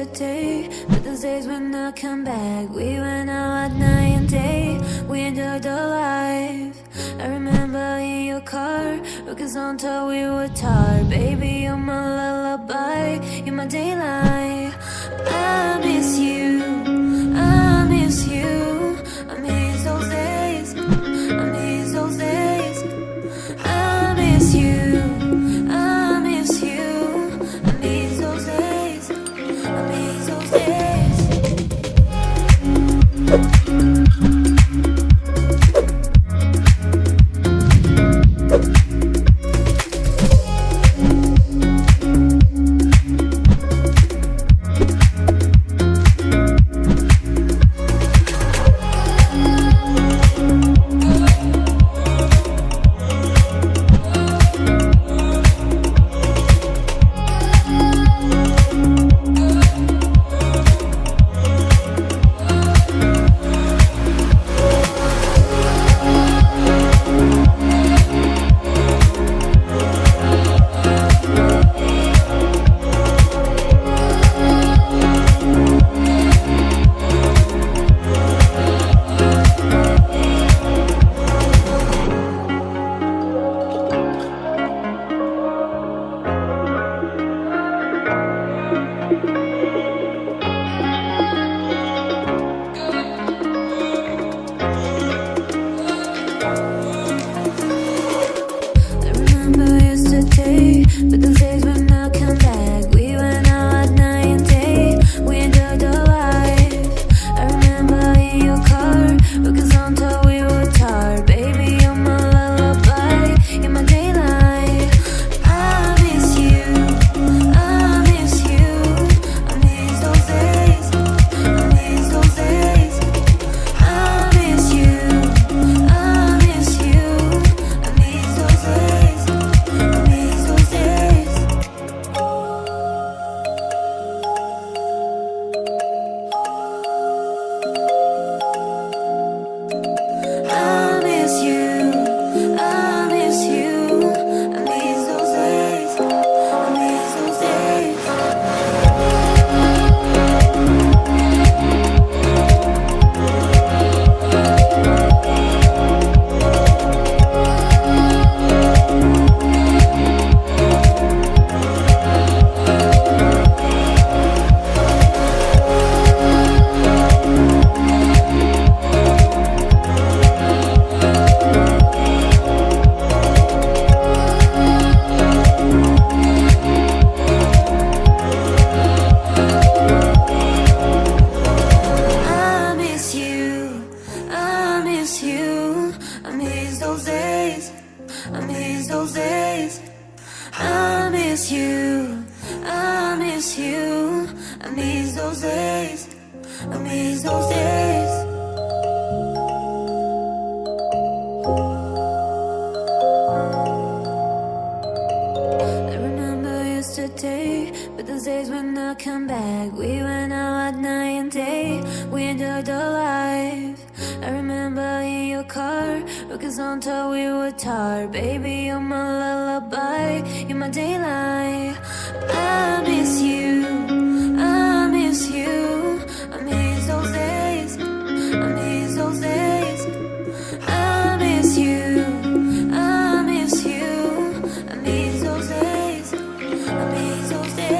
yesterday, but those days when I come back. We went out at night and day, we enjoyed the life. I remember in your car, rockets on till we were tired. Baby, you're my lullaby, you're my daylight. I miss you, I miss you, I miss those days, I miss those days. I miss you, I miss you, I miss those days, I miss those days. But those days when I come back, we went out at night and day, we enjoyed the life. I remember in your car, rockets on till we were tired. Baby, you're my lullaby, you're my daylight. I miss you, I miss you, I miss those days, I miss those days. I miss you, I miss you, I miss those days, I miss those days. I miss you, I miss you, I miss those days, I miss those days. I miss you, I miss you, I miss those days, I miss those days. I miss you, I miss you, I miss those days, I miss those days. I remember yesterday, but those days when I come back, we went out at night and day, we enjoyed the life. I remember in your car, rockets on till we were tired. Baby, you're my lullaby, you're my daylight. I miss you, I miss you, I miss those days, I miss those days. I miss you, I miss you, I miss those days, I miss those days.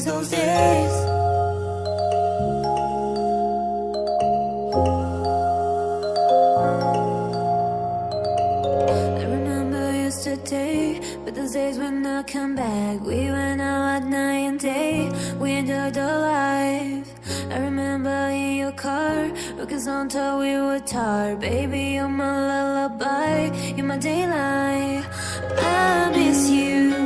miss those days. I remember yesterday, but those days when I come back, we went out at night and day, we enjoyed the life. I remember in your car, looking on till we were tired. Baby, you're my lullaby, you're my daylight. I miss you.